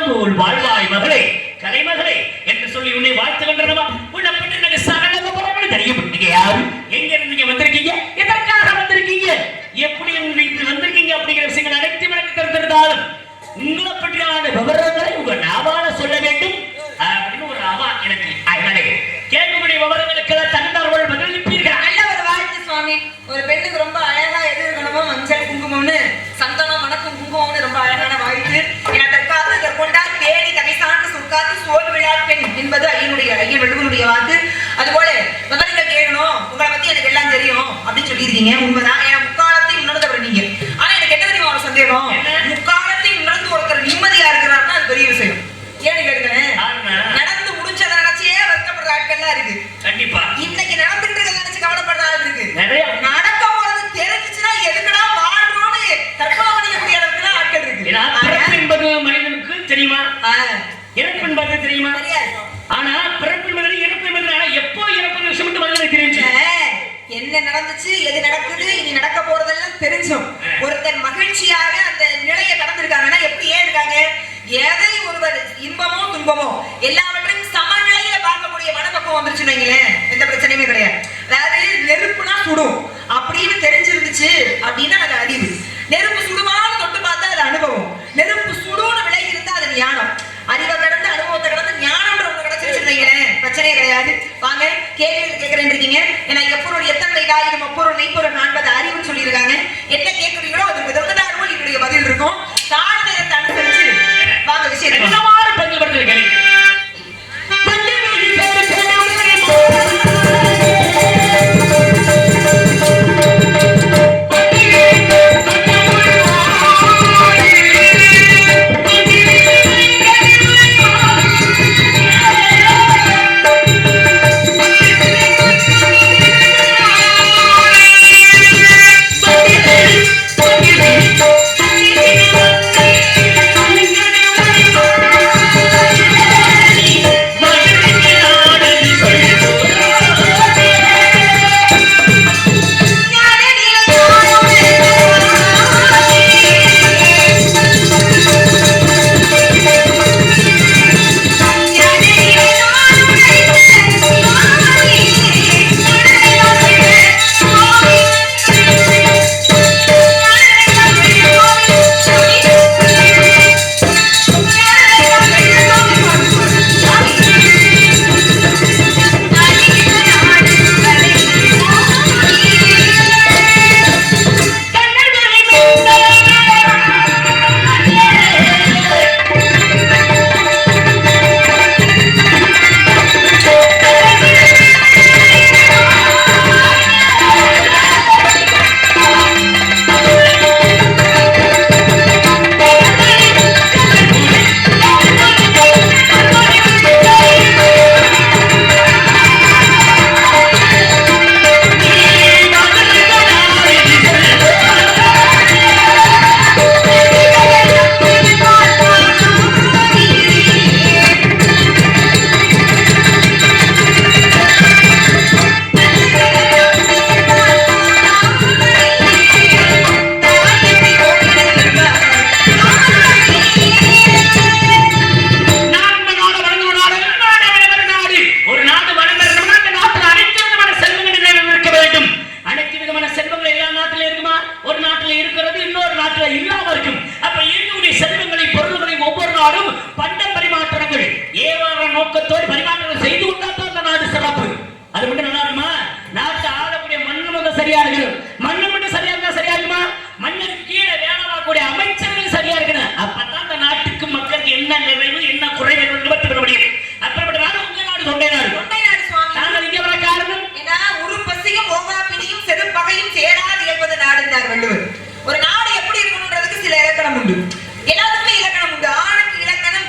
போல் வாழ்வாய் மகளே, கலைமகளே என்று சொல்லி உன்னை வாழ்த்துகின்றனவா? உன்னை பற்றி எனக்கு சகல பரவல் தெரியும். நீங்க யாரு, எங்க இருந்து நீங்க வந்திருக்கீங்க, எதற்காக வந்திருக்கீங்க, எப்படி இப்படி வந்திருக்கீங்க அப்படிங்கிற விஷயங்கள் அனைத்து எனக்கு தெரிந்திருந்தாலும் உங்களை பற்றியான விவரங்களை உங்க நாவால சொல்ல வேண்டும் அப்படின்னு ஒரு அவா எனக்கு. அதனால கேட்கக்கூடிய விவரங்களுக்கு தகுந்தார்கள் பதிலளிப்பீர்கள். நல்ல ஒரு வாழ்த்து சுவாமி. ஒரு பெண்ணுக்கு ரொம்ப அழகா எது இருக்கணுமோ மஞ்சள் குங்குமம்னு, சந்தனம் மணக்கும் குங்குமம்னு ரொம்ப அழகான வாழ்த்து. என தற்காத்து தற்கொண்டா தேடி தகைசான்று சொற்காத்து சோல் விழா பெண் என்பது ஐயன் வள்ளுவனுடைய வாக்கு. அதுபோல விவரங்கள் கேட்கணும், உங்களை பத்தி எனக்கு எல்லாம் தெரியும் அப்படின்னு சொல்லியிருக்கீங்க. உண்மைதான். ஏன்னா முக்காலத்தை உணர்ந்தவர் நீங்க. ஆனா எனக்கு என்ன தெரியுமா ஒரு சந்தேகம், முக்காலத்தை உணர்ந்து ஒருத்தர் நிம்மதியா இருக்கிறாருன்னா அது பெரிய விஷயம். ஏன்னு கேட்கிறேன், நடந்து முடிஞ்சதை நினைச்சே வருத்தப்படுற ஆட்கள்லாம் இருக்கு. கண்டிப்பா இன்னைக்கு நடந்துட்டு நினைச்சு கவலைப்படுற ஆள் இருக்கு. நடக்க போறது தெரிஞ்சுச்சுன்னா எதுக்குடா வாழ்றோம்னு தற்கொலை பண்ணிக்கக்கூடிய அளவுக்கு ஆட்கள் இருக்கு. பிறப்பு என்பது மனிதனுக்கு தெரியுமா, இறப்பு என்பது தெரியுமா? ஆனா பிறப்பு என்பது இறப்பு என்பது எப்போ இறப்பு விஷயம் மட்டும் மனிதனுக்கு தெரிஞ்சு என்ன நடந்துச்சு, எது நடக்குது, இனி நடக்க போறதெல்லாம் தெரிஞ்சோம். ஒருத்தர் மகிழ்ச்சியாக அந்த நிலையை கடந்திருக்காங்கன்னா எப்படி ஏன் இருக்காங்க, எதை ஒருவர் இன்பமோ துன்பமோ எல்லாவற்றையும் சமநிலையில பார்க்கக்கூடிய மனப்பக்குவம் வந்துருச்சுன்னு வைங்களேன், எந்த பிரச்சனையுமே கிடையாது. அதாவது நெருப்புனா சுடும் அப்படின்னு தெரிஞ்சிருந்துச்சு அப்படின்னா அது அறிவு. நெருப்பு சுடுமான்னு தொட்டு பார்த்தா அது அனுபவம். நெருப்பு சுடுன்னு விலகி இருந்தா அது ஞானம். அறிவை கடந்து அனுபவத்தை கடந்து ஞானம் கிடைச்சிருச்சுன்னு வைங்களேன், பிரச்சனையே கிடையாது. வாங்க கேள்வி கேட்கிறேன் இருக்கீங்க. ஏன்னா எப்பொருள் எத்தனை ஆயிரம் அப்பொருள் மெய்ப்பொருள் காண்பது அறிவுன்னு சொல்லியிருக்காங்க. என்ன கேட்குறீங்களோ அதுக்கு தகுந்தாற்போல் என்னுடைய பதில் இருக்கும். கால நேரத்தை அனுசரிச்சு வாங்க விஷயம்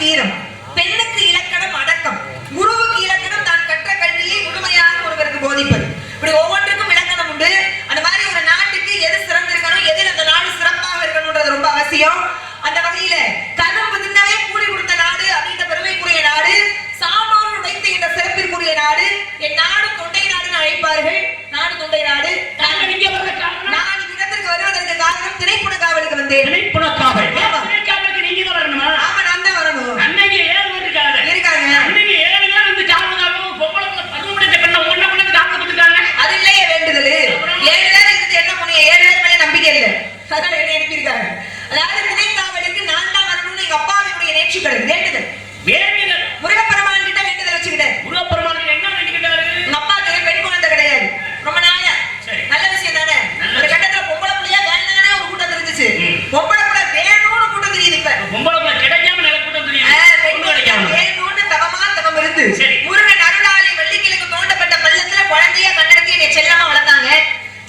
வீரம், மகிழ்ச்சி கிடையாது. வேண்டுதல் வேண்டுதல் முருகப்பெருமான் கிட்ட வேண்டுதல் வச்சுக்கிட்டேன். முருகப்பெருமான் என்ன வேண்டிக்கிட்டாரு? உங்க அப்பாக்கு பெண் குழந்தை கிடையாது, ரொம்ப நாளா. சரி. நல்ல விஷயம் தானே. நல்ல ஒரு கட்டத்துல பொம்பளை புள்ளையா வேண்டானே ஒரு கூட்டம் இருந்துச்சு. பொம்பளை புள்ள வேணும்னு கூட்டம் தெரியுது இப்ப. பொம்பளை புள்ள கிடைக்காம நல்ல கூட்டம் தெரியும். பெண் குழந்தை வேணும்னு தவமா தவம் இருந்து சரி. முருகன் அருளாலே வெள்ளிக்கிழங்கு தோண்டப்பட்ட பள்ளத்துல குழந்தையா கண்ணெடுத்து என்னை செல்லமா வளர்த்தாங்க.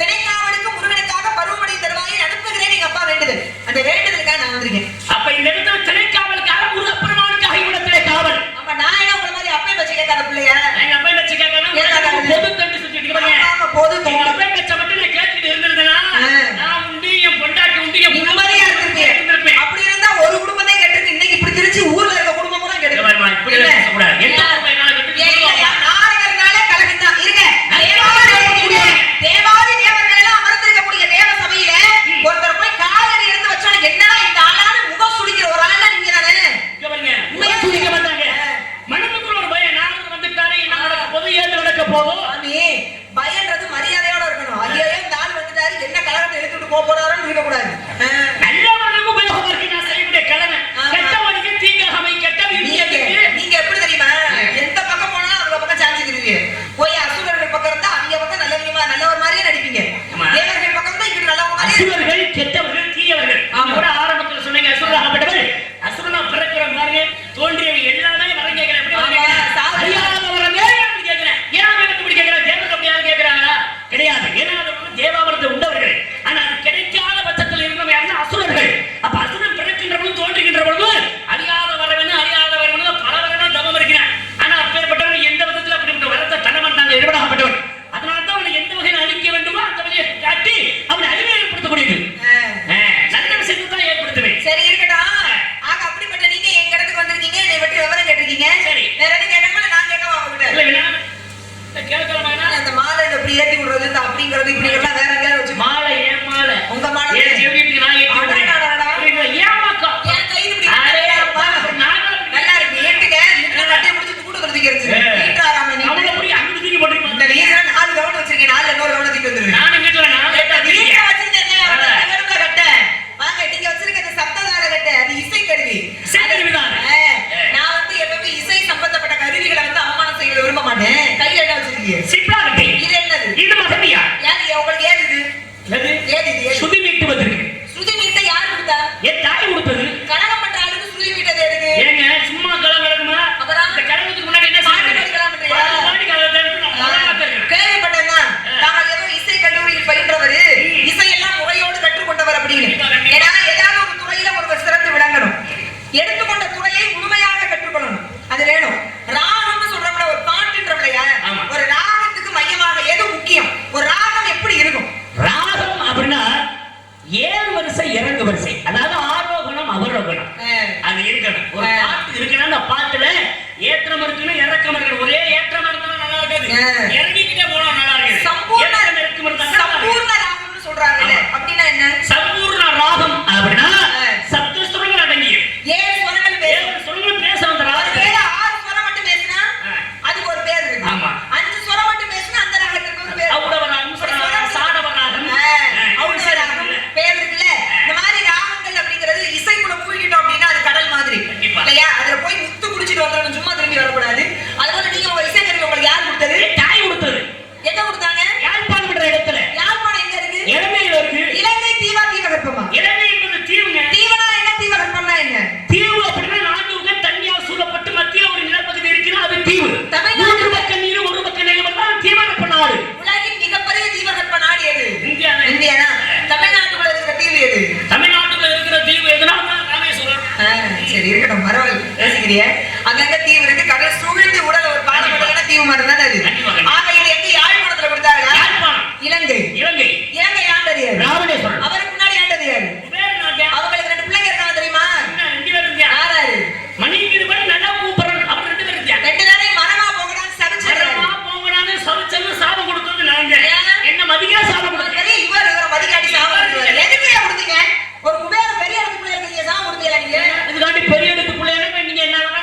திணைக்காவலுக்கு முருகனுக்காக பருவமடை தருவாயை அனுப்புகிறேன் எங்க அப்பா வேண்டுதல். அந்த வேண்டுதலுக்காக நான் வந்திருக்கேன். அப்ப இந்த இடத்துல திணைக்காவலுக்காக முருகப்பெருமானுக்காக இவ்விடத்திலே காவல். அப்ப நான் என்ன உங்களை மாதிரி அப்பே வச்சு கேட்காத பிள்ளையா? எங்க அப்பா என்ன கேட்காத பொது தண்டு சுத்திட்டு இருக்காங்க. ஆமா, பொது தண்டு. எங்க அப்பா பேச்ச மட்டும் நான் கேட்டுட்டு இருந்திருந்தேனா நான் உண்டு என் பொண்டாட்டி உண்டு என் நிம்மதியா இருந்திருப்பேன். அப்படி இருந்தா ஒரு குடும்பத்தை கெட்டுருக்கு. இன்னைக்கு இப்படி திருச்சி ஊர்ல இருக்க குடும்பம் பூரா கெட்டு. இப்படி பேசக்கூடாது. எந்த குடும்பம் என்னால கெட்டு நாரகர்னாலே கலகம் தான். இருங்க. தேவாதி தேவர்கள் எல்லாம் அமர்ந்திருக்கக்கூடிய தேவ சபையில ஒருத்தர் போய் காலடி எடுத்து வச்சா என்னடா இந்த ஆளான முகம் சுளிக்கிற ஒரு ஆளா நீங்க தானே? இங்க பாருங்க. முகம் சுளிக்க மாட்டாங்க. மனதுக்குள்ள ஒரு பயம். நாரதர் வந்துட்டாரே என்ன நடக்க போகுது, ஏது நடக்க போகுது. சாமி, பயன்றது மரியாதையோட இருக்கணும். ஐயோ இந்த ஆள் வந்துட்டாரு, என்ன கலகத்தை எடுத்துட்டு போக போறாருன்னு இருக்க கூடாது. நல்லவனுக்கு உபயோகமா இருக்கு நான் செய்யக்கூடிய கடமை. கெட்டவனுக்கு தீங்காமை கெட்ட நீங்க எப்படி தெரியுமா? எந்த பக்கம் போனாலும் அவங்க பக்கம் சாஞ்சிக்கிறீங்க. போய் அசுரர்கள் பக்கம் இருந்தா அவங்க பக்கம் நல்லவர் மாதிரியே நடிப்பீங்க. தேவர்கள் பக்கம் தான் இப்படி நல்லவங்க மாதிரியே. அசுரர்கள் கெட்டவர்கள் தீயவர்கள். கூட ஆரம்பத்தில் சொன்னீங்க அசுரனாகப்பட்டவர்கள். அசுரனா பிறக்கிற மாதிரி தோன்றியவங்க எல்லாமே வரம் கேட்கிறேன். எப்படி வரம் கேட்கிறேன்? அறியாத வரமே கேட்கிறேன். ஏன் இப்படி கேட்கிறேன்? தேவர்கள் அப்படி யாரும் கேட்கிறாங்களா? கிடையாது. ஏன்னா தேவாவரத்தை உண்டவர்கள். ஆனா அது கிடைக்காத பட்சத்தில் இருந்தவங்க யாருன்னா அசுரர்கள். அப்ப அசுரன் பிறக்கின்ற பொழுது தோன்றுகின்ற பொழுது அறியாத வரவன்னு பல வரணும் தவம் இருக்கிறான். ஆனா அப்பேற்பட்டவன் எந்த விதத்தில் அப்படிப்பட்ட வரத்தை தர மாட்டாங்க. எதிர்படாகப்பட்டவன். அதனால தான் அவனை எந்த வகையில் அழிக்க வேண்டுமோ அந்த வகையை காட்டி அவனை அழிவை ஏற்படுத்தக்கூடியது. நல்ல விஷயத்தை தான் ஏற்படுத்துவேன். சரி இருக்கட்டும். ஆக அப்படிப்பட்ட நீங்க எங்க இடத்துக்கு வந்திருக்கீங்க, என்னை பற்றி விவரம் கேட்டிருக்கீங்க. சரி. வேற எதுவும் கேட்காம நான் கேட்கவா உங்ககிட்ட? இல்ல வேணா கேட்கலாமா? அந்த மாலை இப்படி ஏத்தி விடுறது, இந்த அப்படிங்கிறது இப்படிங்கிறதெல்லாம் வேற எங்கேயாவது வச்சு மாலை ஏன் மாலை உங்க மாலை ஏன் செவிட்டுக்கு நான் ஏத்தி விடுறேன். ஏமாக்கம் என் கையில் இப்படி நல்லா இருக்கு. ஏட்டுங்க கட்டையை முடிச்சு கூட்டு கொடுத்துக்கிறது. வீட்டாராம நீ அவளை போய் அங்க தூக்கி போட்டுருப்பாங்க. இந்த வீரன் 4 கவனம் வச்சிருக்கேன். 4 இன்னொரு கவனம் தூக்கி வந்துருங்க. நானும் வீட்டுல நான் லேட்டா வீட்டுல வச்சிருக்கேன். கரும்புல கட்டை வாங்க. நீங்க வச்சிருக்கிறது சப்ததார கட்டை. அது இசை கருவி. சரிதான். நான் வந்து எப்பவுமே இசை சம்பந்தப்பட்ட கருவிகளை வந்து அவமானம் செய்ய விரும்ப மாட்டேன். கையில என்ன வச்சிருக்கீங்க? சிப்ராகட்டை. இது என்னது? இது மகனியா? உங்களுக்கு ஏது இது? எது? ஏது இது? சுதி மீட்டு வந்திருக்கு. சுதி மீட்ட யாரு கொடுத்தா? என் தாய் கொடுத்தது. கலகம் பண்ற ஆளுக்கு சுதி மீட்டது எதுக்கு? ஏங்க சும்மா கலம் கிடக்குமா? அப்புறம் இந்த கலகத்துக்கு முன்னாடி என்ன பாட்டு படிக்கலாம் பண்றியா? பாடி கலகத்தை நான் வளர்க்க இருக்கேன். கேள்விப்பட்டேன்னா நாங்கள் ஏதோ இசை கல்லூரியில் பயின்றவர், இசையெல்லாம் முறையோடு கற்றுக்கொண்டவர் அப்படின்னு. ஏன்னா ஏதாவது ஒரு துறையில ஒருவர் சிறந்து விளங்கணும். எடுத்துக்கொண்ட துறையை முழுமையாக கற்றுக்கொள்ளணும். அது வேணும். ராகம்னு சொல்றோம்ல, ஒரு பாட்டுன்றவளையா? ஒரு ராகத்துக்கு மையமாக எது முக்கியம்? ஒரு ராகம் எப்படி இருக்கும்? ராகம் அப்படின்னா ஏழு வரிசை இறங்கு வரிசை, அதாவது ஆரோகணம் அவரோகணம் அது இருக்கணும். ஒரு பாட்டு இருக்குன்னா அந்த பாட்டுல ஏற்றம் இருக்கணும் இறக்கம் இருக்கணும். ஒரே ஏற்றம் இருந்தா நல்லா இருக்காது, இறங்கிக்கிட்டே போனா நல்லா இருக்கு. சம்பூர்ண ராகம்னு சொல்றாங்கல்ல, அப்படின்னா என்ன? சம்பூர்ண ராகம் அப்படின்னா சப்த சுரங்கள் அடங்கிய 7 ஸ்வரங்கள் பேச வந்த ராகம். 6 ஸ்வரம் மட்டும் பேசினா அதுக்கு ஒரு பேர் இருக்கு. 5 ஸ்வரம் மட்டும் பேசினா அந்த ராகத்துக்கு ஒரு பேர். அவுடவராகம், சாடவராகம், பேர் இருக்குல்ல. இந்த மாதிரி ராகங்கள் அப்படிங்கிறது இசைக்குள்ள மூழ்கிட்டோம் அப்படின்னா அது கடல் மாதிரி இல்லையா? அதுல போய் முத்து குடிச்சிட்டு வந்துடணும், சும்மா திரும்பி வரக்கூடாது. அதுபோல நீங்க உங்க இசைக்கருவி உங்களுக்கு யார் கொடுத்தது? தாய் கொடுத்தது. எங்க கொடுத்தாங்க? யாழ்ப்பாணம் என்ற இடத்துல. யாழ்ப்பாணம் எங்க இருக்கு? இலங்கையில இருக்கு. இலங்கை தீவா தீவகற்பமா? இலங்கை என்பது தீவுங்க. தீவனா என்ன? தீவகற்பம்னா என்ன? தீவு அப்படின்னா 4 தண்ணியால் சூழப்பட்டு மத்திய ஒரு நிலப்பகுதி இருக்குன்னா அது தீவு. தமிழ்நாடு ஒரு பக்கம் நீர் ஒரு பக்கம் நிலம் தான் தீவகற்ப நாடு. உலகின் மிகப்பெரிய தீவகற்ப நாடு எது? இந்தியா. இந்தியானா? தமிழ்நாட்டுக்குள்ள இருக்கிற தீவு எது? தமிழ்நாட்டுக்குள்ள இருக்கிற தீவு எதுனா ராமேஸ்வரம். சரி இருக்கட்டும், பரவாயில்ல பேசிக்கிறிய. அங்கங்க தீவு இருக்கு. கடல் சூழ்ந்து உடல ஒரு பாலம் மட்டும் தீவு மாதிரி தானே அது. ஆக இது எங்க? யாழ்ப்பாணத்துல கொடுத்தாங்க. யாழ்ப்பாணம். இலங்கை. இலங்கை. இலங்கை ஆண்டது யாரு? ராமேஸ்வரம். அவருக்கு முன்னாடி ஆண்டது யாரு? அவங்களுக்கு 2 பிள்ளைங்க இருக்காங்க தெரியுமா? 2 பேர் இருந்தாங்க. யாராரு? மணிக்கு கூட நல்லா கூப்பிடுறாங்க. அவர் 2 பேர் இருந்தாங்க. 2 பேரையும் மரமா போங்கடான்னு சபிச்சாரு. மரமா போங்கடான்னு சபிச்சது சாபம் கொடுத்தது நாங்க. என்ன மதிக்கா சாபம் கொடுத்தது? இவர் மதிக்காடி சாபம் கொடுத்தாரு. எதுக்கு கொடுத்தீங்க? ஒரு குபேர பெரிய இடத்துக்குள்ள இருக்கீங்க, சாபம் கொடுத்தீங்களா நீங்க? அதுக்காண்டி பெரிய இடத்துக்குள்ள நீங்க என்ன வேணா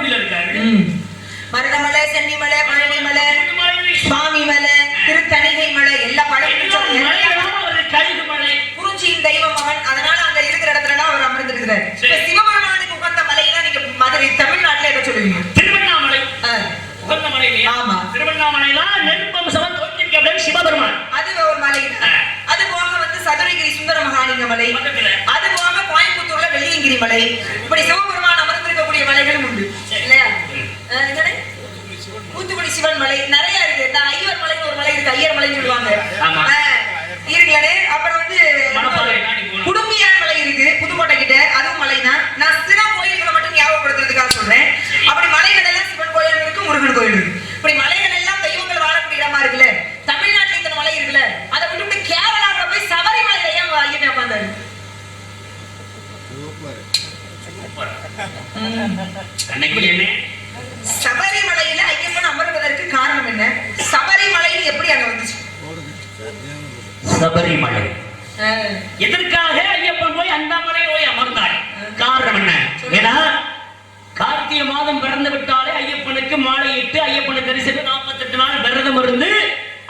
திருவாரூரில் இருக்காரு. மருதமலை, சென்னிமலை, பழனிமலை, சுவாமி மலை, திருத்தணிகை மலை எல்லா கழுகு மலை, குறிஞ்சியின் தெய்வ மகன். அதனால அங்க இருக்கிற இடத்துல எல்லாம் அவர் அமர்ந்திருக்கிறார். சிவபெருமானுக்கு உகந்த மலைனா நீங்க மதுரை தமிழ்நாட்டுல எதை சொல்லுவீங்க? திருவண்ணாமலை. உகந்த மலை இல்லையா? ஆமா, திருவண்ணாமலைலாம் நெருப்பம்சம் தோற்றிருக்க சிவபெருமான். அது ஒரு மலை. அது போக வந்து சதுரகிரி சுந்தர மகாலிங்க மலை, அது போக கோயம்புத்தூர்ல வெள்ளியங்கிரி மலை. இப்படி சிவபெருமான் அமர்ந்திருக்கக்கூடிய மலைகளும் உண்டு இல்லையா? தூத்துக்குடி சிவன் மலை நிறைய இருக்கு. ஐயர் மலைன்னு ஒரு மலை இருக்கு, ஐயர் மலைன்னு சொல்லுவாங்க இருக்குல்ல. அப்புறம் வந்து குடும்பியான் மலை இருக்கு புதுக்கோட்டை கிட்ட, அதுவும் மலைதான். நான் சில கோயில்களை மட்டும் ஞாபகப்படுத்துறதுக்காக சொல்றேன். அப்படி மலைகள் எல்லாம் சிவன் கோயில் இருக்கு, முருகன் கோயில் இருக்கு. இப்படி மலைகள் எல்லாம் தெய்வங்கள் வாழக்கூடிய இடமா இருக்குல்ல. தமிழ்நாட்டுல இந்த மலை இருக்குல்ல, அதை விட்டு கேரளாவில் போய் சபரிமலையில ஏன் ஐயன் உட்கார்ந்தாரு? சபரிமலையில ஐயப்பன் அமர்வதற்கு காரணம் என்ன? சபரிமலையில் எப்படி அங்க வந்துச்சு? சபரிமலை எதற்காக ஐயப்பன் போய் அந்த மலை போய் அமர்ந்தார்? காரணம் என்ன? ஏன்னா கார்த்திகை மாதம் பிறந்து விட்டாலே ஐயப்பனுக்கு மாலையிட்டு ஐயப்பனை தரிசனம் 48 நாள் விரதம் இருந்து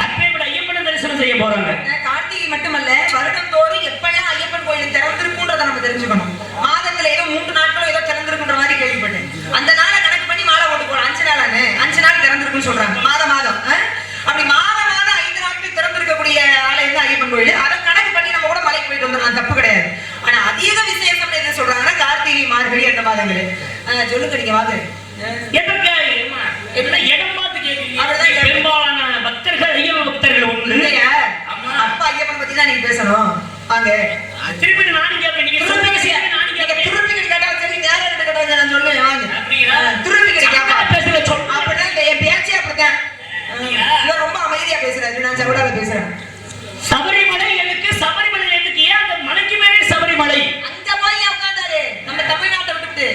அப்பேற்பட்ட ஐயப்பனை தரிசனம் செய்ய போறாங்க. கார்த்திகை மட்டுமல்ல, வருடம் தோறும் எப்பெல்லாம் ஐயப்பன் கோயில் திறந்திருக்கும்ன்றத நம்ம தெரிஞ்சுக்கணும். மாதத்துல ஏதோ 3 நாட்களோ ஏதோ திறந்திருக்குன்ற மாதிரி கேள்விப்பட்டேன். அந்த நாளை கணக்கு பண்ணி மாலை போட்டு போறோம். 5 நாளானு 5 நாள் திறந்திருக்குன்னு சொல்றாங்க. மாதம் அப்படி மாதம் 5 நாட்கள் திறந்திருக்கக்கூடிய ஆலயம் தான் ஐயப்பன் கோயில். அதை கணக்கு பண்ணி நம்ம கூட மலைக்கு போயிட்டு வந்துடலாம், தப்பு கிடையாது. ஆனா அதிக விசேஷம் என்ன சொல்றாங்கன்னா கார்த்திகை மார்கழி அந்த மாதங்களே சொல்லுங்க. நீங்க வாங்க இடம் பார்த்து கேட்குறீங்க. பெரும்பாலான பக்தர்கள் ஐயப்பன் பக்தர்கள் உண்டு. அப்பா ஐயப்பன் பத்தி தான் நீங்க பேசணும். வாங்க திருப்பி நானும் கேட்பேன். நீங்க திருப்பி கேட்டா சரி, நேரம் கேட்டா நான் சொல்லுவேன். வாங்க திருப்பி கேட்க அப்படிதான் என் பேச்சே அப்படித்தான். ரொம்ப அமைதியா பேசுறாரு, நான் சவுடால பேசுறேன். சபரிமலை எதுக்கு? சபரிமலை எதுக்கு? ஏன் அந்த மலைக்கு மேலே சபரிமலை? அங்க போய் உட்கார்ந்தாரு. நம்ம தமிழ்நாட்டை விட்டுட்டு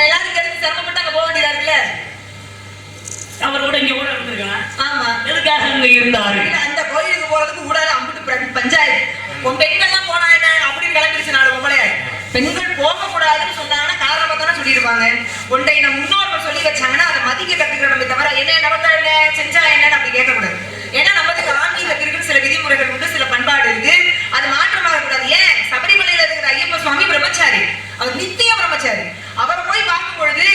எல்லாரும் தெரிஞ்சு சிரமப்பட்டு அங்க போக வேண்டியதா இருக்குல்ல. அவரோட இங்க கூட இருந்திருக்காங்க. ஆமா, எதுக்காக அங்க இருந்தாரு? அந்த கோயிலுக்கு போறதுக்கு கூட அம்பிட்டு பஞ்சாயத்து. பெண்கள்லாம் போனா என்ன அப்படின்னு கிளம்பிடுச்சு. 4 பொம்பளையா பெண்கள் போக கூடாதுன்னு சொன்னாங்கன்னா காரணமா தானே சொல்லியிருப்பாங்க. ஒன்றை நம்ம முன்னோர்கள் சொல்லி வச்சாங்கன்னா அதை மதிக்க கத்துக்கிறோமே தவிர என்ன நடந்தா என்ன செஞ்சா என்னன்னு அப்படி கேட்கக்கூடாது. ஏன்னா நம்மளுக்கு ஆன்மீகத்திற்கு சில விதிமுறைகள் உண்டு, சில பண்பாடு இருக்கு. அது மாற்றமாக கூடாது. ஏன் சபரிமலையில இருக்கிற ஐயப்ப சுவாமி பிரம்மச்சாரி, அவர் நித்திய பிரம்மச்சாரி. அவரை போய் பார்க்கும் பொழுது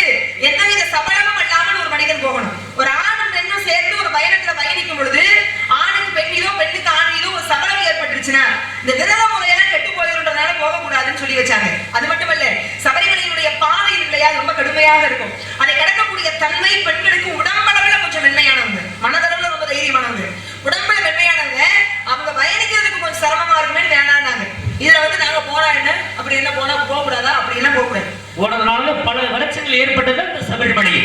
எந்தவித சபலமும் இல்லாமல் ஒரு மனிதன் போகணும். ஒரு ஆணும் பெண்ணும் சேர்ந்து ஒரு பயணத்துல பயணிக்கும் பொழுது ஆணுக்கு பெண் மீதோ பெண்ணுக்கு ஆண் மீதோ ஒரு சபலம் ஏற்பட்டுருச்சுன்னா இந்த விரத முறையெல்லாம் கெட்டு போயிருன்றதுனால போகக்கூடாதுன்னு சொல்லி வச்சாங்க. அது மட்டுமல்ல, சபரிமலையினுடைய பாதை இல்லையா ரொம்ப கடுமையாக இருக்கும். அதை கடக்கக்கூடிய தன்மை பெண்களுக்கு உடம்பளவுல கொஞ்சம் மென்மையானவங்க, மனதளவுல ரொம்ப தைரியமானவங்க. உடம்புல மென்மையானவங்க அவங்க பயணிக்கிறதுக்கு கொஞ்சம் சிரமமா இருக்குமே வேணான்னாங்க. இதுல வந்து நாங்க போனா என்ன அப்படி என்ன போனா போக கூடாதா? அப்படி எல்லாம் போக கூடாது. போனதுனால பல வறட்சிகள் ஏற்பட்டது அந்த சபரிமலை.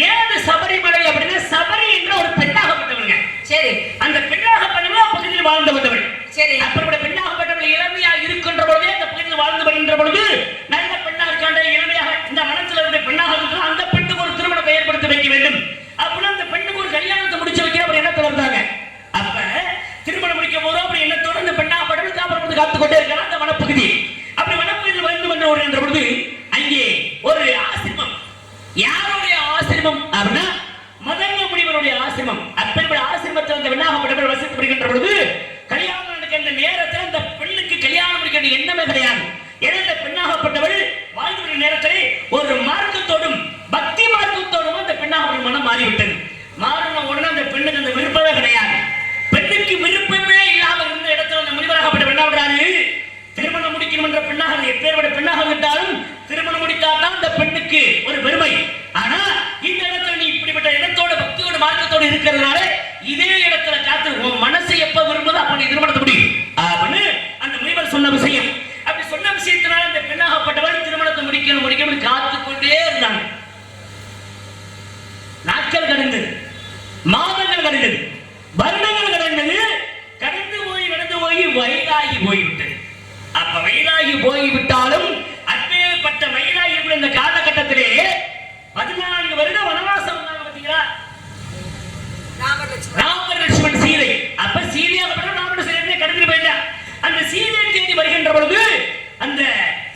ஏன் சபரிமலை அப்படின்னா சபரி என்ற ஒரு பெண்ணாகப்பட்டவங்க. சரி, அந்த பெண்ணாகப்பட்டவங்க பகுதியில் வாழ்ந்து வந்தவள். சரி, அப்படிப்பட்ட பெண்ணாகப்பட்டவள் இளமையா இருக்கின்ற பொழுதே அந்த பகுதியில் வாழ்ந்து வருகின்ற பொழுது நல்ல பெண்ணா இருக்காண்ட இளமையாக இந்த மனசுல இருந்த பெண்ணாக இருக்கிற அந்த பெண்ணுக்கு ஒரு திருமணத்தை ஏற்படுத்தி வைக்க வேண்டும் அப்படின்னு அந்த பெண்ணுக்கு ஒரு கல்யாணத்தை முடிச்சு வைக்கிற அப்படி எண்ணத்துல இருந்தாங்க. அப்ப திருமணம் முடிக்கும் போது அப்படி எண்ணத்தோடு அந்த பெண்ணாகப்பட்டவள் காப்பரப்பட்டு காத்துக்கொண்டே இருக்கலாம் அந்த வனப்பகுதி. அப்படி வனப்பகுதியில் வந்து வந்து வருகின்ற பொழுது அங்கே ஒரு ஆசிரமம். யாருடைய ஆசிரமம் அப்படின்னா மதங்க முனிவருடைய ஆசிரமம். அப்பேற்பட்ட ஆசிரமத்தில் அந்த பெண்ணாகப்பட்டவள் வசித்து வருகின்ற பொழுது கல்யாணம் நடக்கின்ற நேரத்தில் அந்த பெண்ணுக்கு கல்யாணம் முடிக்கின்ற எண்ணமே கிடையாது. ஏன்னா இந்த பெண்ணாகப்பட்டவள் வாழ்ந்து வருகிற நேரத்தில் ஒரு மார்க்கத்தோடும் பக்தி மார்க்கத்தோடும் அந்த பெண்ணாகப்பட்ட மனம் மாறிவிட்டது. மாறின உடனே அந்த பெண்ணுக்கு அந்த விருப்பமே கிடையாது. பெண்ணுக்கு விருப்பமே இல்லாமல் இருந்த இடத்துல அந்த முனிவராகப்பட்ட பெண்ணாகிறாரு திருமணம் முடிக்கணும் என்ற பெண்ணாக எப்பேற்பட்ட பெண்ணாக விட்டாலும் திருமணம் முடித்தால்தான் அந்த பெண்ணுக்கு ஒரு பெருமை. ஆனா இந்த இடத்துல நீ இப்படிப்பட்ட இடத்தோட பக்தியோட மார்க்கத்தோடு இருக்கிறதுனால இதே இடத்துல காத்து உன் மனசை எப்ப விரும்புதோ அப்ப நீ திருமணத்தை முடியும் அப்படின்னு அந்த முனிவர் சொன்ன விஷயம். அப்படி சொன்ன விஷயத்தினால அந்த பெண்ணாகப்பட்டவள் திருமணத்தை முடிக்கணும் காத்துக்கொண்டே இருந்தாங்க. நாட்கள் கடந்தது, மாதங்கள் கடந்தது, வருடங்கள் கடந்தது. கடந்து போய் வயதாகி போய்விட்டது. அப்ப வயதாகி போய்விட்டாலும் அப்பேற்பட்ட வயதாகி இந்த காலகட்டத்திலே 14 வருடம் வனவாசம் வந்தாங்க பாத்தீங்களா? ராமலட்சுமன் சீதை. அப்ப சீதையாகப்பட்ட ராமலட்சுமன் கடந்து போயிட்டா. அந்த சீதை தேடி வருகின்ற பொழுது அந்த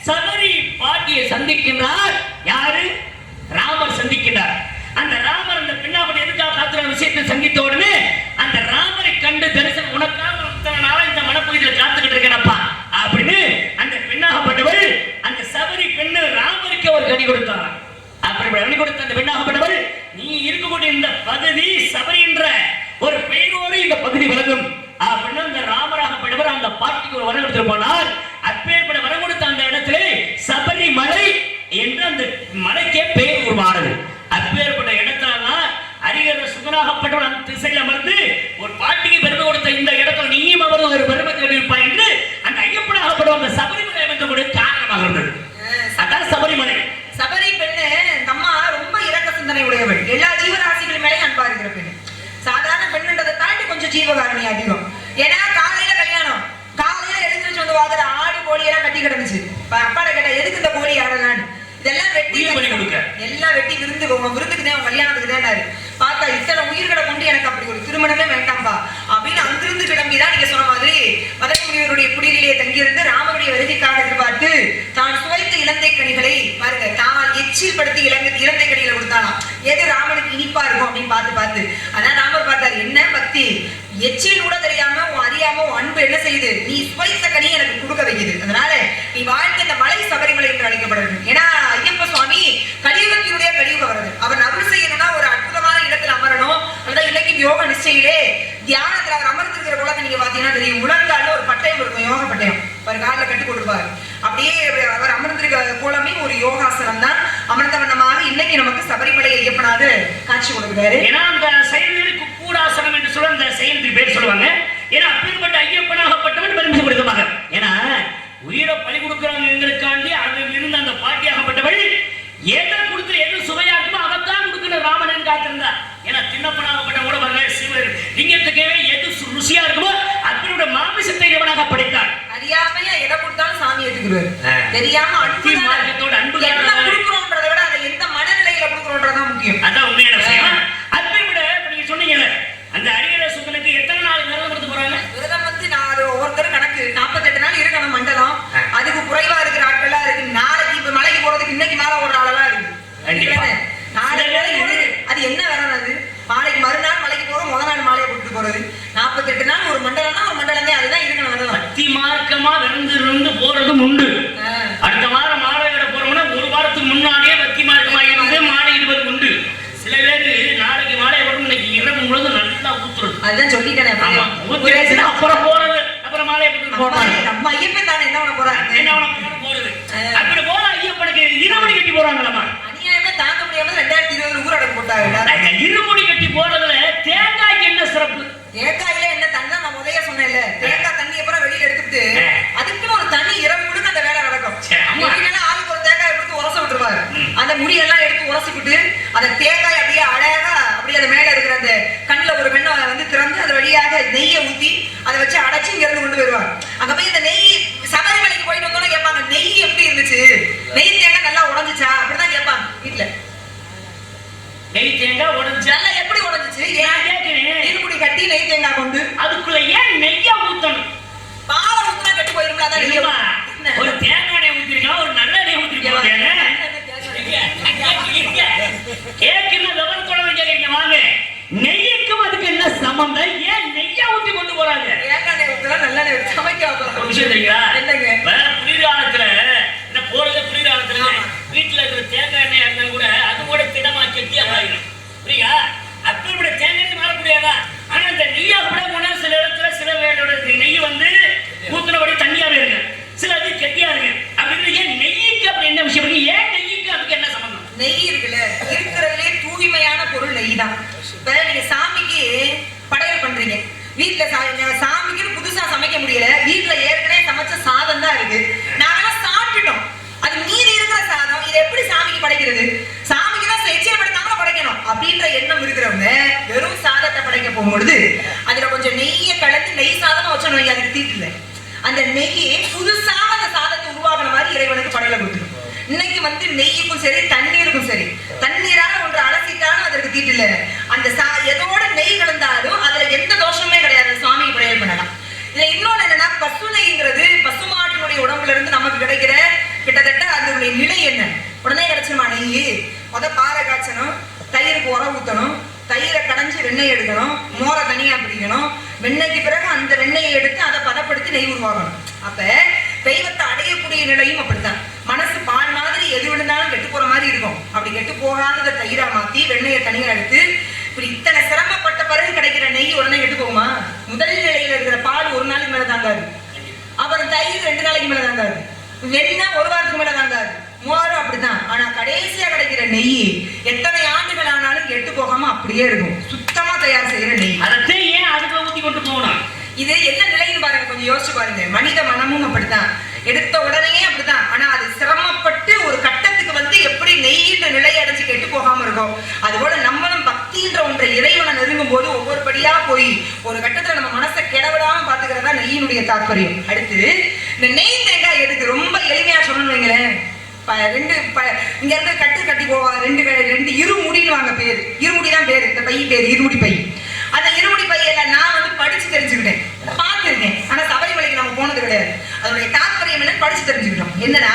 சபரி பாட்டியை சந்திக்கின்றார். யாரு? ராமர் சந்திக்கின்றார். கனி கொடுத்தார். அப்படி கனி கொடுத்த அந்த பெண்ணாகப்பட்டவள், நீ இருக்கக்கூடிய இந்த பகுதி சபரி என்ற ஒரு பெயரோடு இந்த பகுதி விளங்கும் அப்படின்னா இந்த ராமராகப்பட்டவர் அந்த பாட்டிக்கு ஒரு வரம் எடுத்துட்டு போனார். அப்பேற்பட்ட வரம் கொடுத்த அந்த இடத்திலே சபரிமலை என்று அந்த மலைக்கே பெயர் உருவானது. அப்பேற்பட்ட இடத்துலதான் ஹரிஹர சுகனாகப்பட்டவன் அந்த திசையில் அமர்ந்து ஒரு பாட்டிக்கு பெருமை கொடுத்த இந்த இடத்துல நீயும் அவர் ஒரு பெருமை தெரிவிப்பாய் என்று அந்த ஐயப்பனாகப்பட்டவன் அந்த சபரிமலை அமைக்கக்கூடிய காரணமாக இருந்தது. அதான் சபரிமலை. சபரி பெண்ணு இந்த அம்மா ரொம்ப இரக்க சிந்தனை உடையவள். எல்லா ஜீவராசிகள் மேலே அன்பா இருக்கிற பெண். சாதாரண பெண்ணுன்றதை தாண்டி கொஞ்சம் ஜீவகாரணி அதிகம். ஏன்னா காலையில கல்யாணம், காலையில எழுந்திரிச்சு வந்து வாங்குற ஆடு கோழி எல்லாம் கட்டி கிடந்துச்சு. அப்பாட கேட்ட எதுக்கு இந்த கோழி ஆடலான்னு, இதெல்லாம் வெட்டி எல்லாம் வெட்டி விருந்து விருந்துக்கு தான் கல்யாணத்துக்கு தான் பார்த்தா இத்தனை உயிர்களை கொண்டு எனக்கு அப்படி ஒரு திருமணமே வேண்டாம்பா அப்படின்னு அங்கிருந்து கிளம்பிதான் நீங்க சொன்ன மாதிரி மதக முனிவருடைய குடியிலே தங்கியிருந்து ராமனுடைய வருகைக்காக எதிர்பார்த்து தான் சுவைத்த இலந்தை கனிகளை பாருங்க தான் எச்சில் படுத்தி இலந்தை கனிகளை கொடுத்தாலாம். எது ராமனுக்கு இனிப்பா இருக்கும் அப்படின்னு பார்த்து அதான் ராமர் பார்த்தாரு, என்ன பக்தி, எச்சில் கூட தெரியாம அறியாம அன்பு என்ன செய்யுது, நீ சுவைத்த கனி எனக்கு கொடுக்க வைக்குது. அதனால நீ வாழ்க்கை இந்த மலை சபரிமலை என்று அழைக்கப்படுறது. ஏன்னா ஐயப்ப சுவாமி கலியுகத்தினுடைய கலியுக வருது. அவர் அருள் செய்யணும்னா ஒரு அற்புதமான இடத்துல அமரணும். அதான் இன்னைக்கு யோக நிச்சயிலே தியானத்துல அவர் அமர்ந்திருக்கிற குலத்தை நீங்க பாத்தீங்கன்னா தெரியும். முழங்கால ஒரு பட்டயம் இருக்கும், யோக பட்டயம் ஒரு காலில் கட்டி கொடுப்பாரு. அப்படியே அவர் அமர்ந்திருக்கிற கோலமே ஒரு யோகாசனம் தான். அமர்ந்த வண்ணமாக இன்னைக்கு நமக்கு சபரிமலை ஐயப்பனாவது காட்சி கொடுக்கிறாரு. ஏன்னா அந்த செயல்களுக்கு கூடாசனம் என்று சொல்ல அந்த செயலுக்கு பேர் சொல்லுவாங்க. ஏன்னா அப்பேற்பட்ட ஐயப்பனாகப்பட்டவன் பெருமிச்சு கொடுத்தமாக. ஏன்னா உயிரை பலி கொடுக்கிறாங்கிறதுக்காண்டி அதில் இருந்த அந்த பாட்டியாகப்பட்டவள் எதை கொடுத்து எது சுவையாக்குமோ அதைத்தான் கொடுக்கணும் ராமன் காத்திருந்தார். ஏன்னா சின்னப்பனாகப்பட்ட கூட வரல சிவர் லிங்கத்துக்கே எது ருசியா இருக்குமோ அதனுடைய மாமிசத்தை இவனாக படைத்தார். அறியாமையா எதை கொடுத்தாலும் சாமி ஏத்துக்குவாரு. தெரியாம அன்பு கொடுக்கிறோன்றதை விட அதை எந்த மனநிலையில கொடுக்கிறோன்றதான் முக்கியம். அதான் உண்மையான விஷயம். அதை விட நீங்க சொன்னீங்கல்ல அந்த ஹரிஹர சுகனுக்கு எத்தனை நாள் விரதம் எடுத்து போறாங்க? விரதம் வந்து நான் ஒவ்வொருத்தரும் கணக்கு 48 நாள் இருக்கணும் மண்டலம். அதுக்கு குறைவா இருக்கிற ஆட்கள்லாம் இருக்கு. நாளைக்கு இப்ப மலைக்கு போறதுக்கு இன்னைக்கு மேல ஒரு ஆளெல்லாம் இருக்கு. நாளைக்கு அது என்ன விரதம்? அது நாளைக்கு மறுநாள் மலைக்கு போறோம், முதல் நாள் மாலையை போட்டு போறது. 48 நாள் ஒரு மண்டலம்னா ஒரு மண்டலமே அதுதான் இருக்கணும். பக்தி மார்க்கமா விரந்து போறதும் உண்டு. அடுத்த வாரம் மாலை விட போறோம்னா ஒரு வாரத்துக்கு முன்னாடியே பக்தி மார்க்கமா இருந்து மாலை இடுவது உண்டு. சில பேரு நாளைக்கு மாலை வரும் இன்னைக்கு இரவு முழுது நல்லா ஊத்துறது. அதுதான் சொல்லிட்டேன். அப்புறம் போறது, அப்புறம் மாலையை போட்டு போறாங்க. நம்ம ஐயப்பன் தானே என்ன பண்ண போறாங்க, என்ன பண்ண போறது. அப்படி போற ஐயப்பனுக்கு இருமுடி கட்டி போறாங்களாமா. அநியாயமே தாங்க முடியாம 2020 ஊரடங்கு போட்டாங்க. இருமுடி கட்டி போறதுல தேங்காய்க்கு என்ன சிறப்பு? தேங்காயில என்ன தண்ணி நான் முதல்ல சொன்னேன்ல, தேங்காய் தண்ணி அப்புறம் வெளியில எடுத்துட்டு அதுக்குன்னு ஒரு தனி இரவு முழுக்க அந்த வேலை நடக்கும். ஆளுக்கு ஒரு தேங்காய் எடுத்து உரச விட்டுருவாரு. அந்த முடியெல்லாம் எடுத்து உரசிக்கிட்டு அந்த தேங்காய் அப்படியே அழகா அப்படியே அது மேல இருக்கிற அந்த கண்ணுல ஒரு பெண்ணை வந்து திறந்து அது வழியாக நெய்யை ஊத்தி அதை வச்சு அடைச்சு இங்க இருந்து கொண்டு வருவாங்க. அங்க போய் இந்த நெய் சபரிமலைக்கு போயிட்டு வந்தோம்னா கேட்பாங்க, நெய் எப்படி இருந்துச்சு, நெய் தேங்காய் நல்லா உடஞ்சிச்சா அப்படிதான் கேட்பாங்க. வீட்டுல நெய் தேங்காய் உடஞ்சா எப்படி உடஞ்சிச்சு, இருமுடி கட்டி நெய் தேங்காய் கொண்டு அதுக்குள்ள ஏன் நெய்யா ஊத்தணும்? பாலை ஊத்துனா கட்டி போயிருங்களா? ஒரு தேங்காய் எண்ணெய் ஊத்திருக்கலாம், ஒரு நல்ல எண்ணெய் ஊத்திருக்கலாம். கேக்குன்னு விவரத்தோட கேட்கறீங்க வாங்க. நெய்யுக்கும் அதுக்கு என்ன சம்பந்தம்? ஏன் நெய்யா ஊத்தி கொண்டு போறாங்க? தேங்காய் ஊத்துனா நல்ல சமைக்க ஒரு விஷயம் தெரியுங்களா? குளிர்காலத்துல என்ன போறது, குளிர்காலத்துல வீட்டுல இருக்கிற தேங்காய் எண்ணெய் இருந்தாலும் கூட அது கூட திடமா கெட்டியா மாறிடும். புரியுதா? அப்படி தேங்காய் மாறக்கூடியதா. ஆனா இந்த நெய்யா கூட போனா சில இடத்துல சில வேலோட நெய் வந்து ஊத்துனபடி தண்ணியாவே இருக்கு, சில அது கெட்டியா இருக்கு. அப்படி ஏன் நெய்யுக்கு அப்படி என்ன விஷயம்? ஏன் நெய்யுக்கு அதுக்கு என்ன சம்பந்தம்? நெய் இருக்குல்ல, இருக்கிறதுலே தூய்மையான பொருள் நெய் தான். இப்ப நீங்க சாமிக்கு படையல் பண்றீங்க, வீட்டுல சாமிக்கு புதுசா சமைக்க முடியல, வீட்டுல ஏற்கனவே சமைச்ச சாதம் தான் இருக்கு, நாங்கெல்லாம் சாப்பிட்டுட்டோம். அது மீதி இருக்கிற சாதம் இதை எப்படி சாமிக்கு படைக்கிறது? சாமிக்கு தான் எச்சரிப்படுத்தாம படைக்கணும் அப்படின்ற எண்ணம் இருக்கிறவங்க வெறும் சாதத்தை படைக்க போகும்பொழுது அதுல கொஞ்சம் நெய்யை கலந்து நெய் சாதமா வச்சோம், அதுக்கு தீட்டுல அந்த நெய்யை புதுசாக அந்த சாதத்தை உருவாக்குற மாதிரி இறைவனுக்கு படையல கொடுத்துரும். இன்னைக்கு வந்து நெய்யுக்கும் சரி தண்ணீருக்கும் சரி, தண்ணீரான ஒன்று அலசிட்டாலும் அதற்கு தீட்டுல, அந்த எதோட நெய் கலந்தாலும் அதுல எந்த தோஷமே கிடையாது, சுவாமிக்கு படையல் பண்ணலாம். இதுல இன்னொன்னு என்னன்னா, பசு நெய்ங்கிறது பசுமாட்டினுடைய உடம்புல இருந்து நமக்கு கிடைக்கிற கிட்டத்தட்ட அதனுடைய நிலை என்ன, உடனே கிடைச்சிருமா நெய்? பாறை காய்ச்சணும், தயிருக்கு உரம் ஊத்தணும், தயிரை கடைஞ்சி வெண்ணெய் எடுக்கணும், மோரை தனியா பிடிக்கணும், வெண்ணெய்க்கு பிறகு அந்த வெண்ணெயை எடுத்து அதை பதப்படுத்தி நெய் உருவாகணும். அப்ப தெய்வத்தை அடையக்கூடிய நிலையும் அப்படித்தான். மனசு பால் மாதிரி தாண்டி எது விழுந்தாலும் கெட்டு போற மாதிரி இருக்கும். அப்படி கெட்டு போகாத தயிரா மாத்தி வெண்ணெயை தனியா எடுத்து இப்படி இத்தனை சிரமப்பட்ட பிறகு கிடைக்கிற நெய் உடனே கெட்டு போகுமா? முதல் நிலையில இருக்கிற பால் ஒரு நாளைக்கு மேல தாங்காது, அப்புறம் தயிர் 2 நாளைக்கு மேல தாங்காது, வெண்ணெய் 1 வாரத்துக்கு மேல தாங்காது, மோரும் அப்படிதான். ஆனா கடைசியா கிடைக்கிற நெய் எத்தனை ஆண்டுகள் ஆனாலும் கெட்டு போகாம அப்படியே இருக்கும். சுத்தமா தயார் செய்யற நெய். அதை ஏன் அதுக்குள்ள ஊத்தி கொண்டு போகணும்? இது என்ன நிலைன்னு பாருங்க, கொஞ்சம் யோசிச்சு பாருங்க. மனித மனமும் அப்படித்தான், எடுத்த உடனே அப்படித்தான். ஆனா அது சிரமப்பட்டு ஒரு கட்டத்துக்கு வந்து எப்படி நெய்யின்ற நிலையை அடைஞ்சு கெட்டு போகாம இருக்கும், அதுபோல நம்மளும் பக்தின்ற ஒன்றை இறைவனை நெருங்கும் போது ஒவ்வொரு படியா போய் ஒரு கட்டத்துல நம்ம மனசை கெடவிடாம பாத்துக்கிறதா நெய்யினுடைய தாற்பயம். அடுத்து இந்த நெய் தேங்காய் எதுக்கு ரொம்ப எளிமையா சொல்லணும் வைங்களேன். இங்க இருந்து கட்டி போவா ரெண்டு இருமுடின்னு வாங்க பேரு, இருமுடி தான் பேரு, இந்த பை பேரு இருமுடி பை. அந்த இருமுடி பையில நான் வந்து படிச்சு தெரிஞ்சுக்கிட்டேன், பார்த்திருக்கேன். ஆனா சபரிமலைக்கு நம்ம போனது கிடையாது. அதனுடைய தாற்பயம் என்னன்னு படிச்சு தெரிஞ்சுக்கிட்டோம். என்னன்னா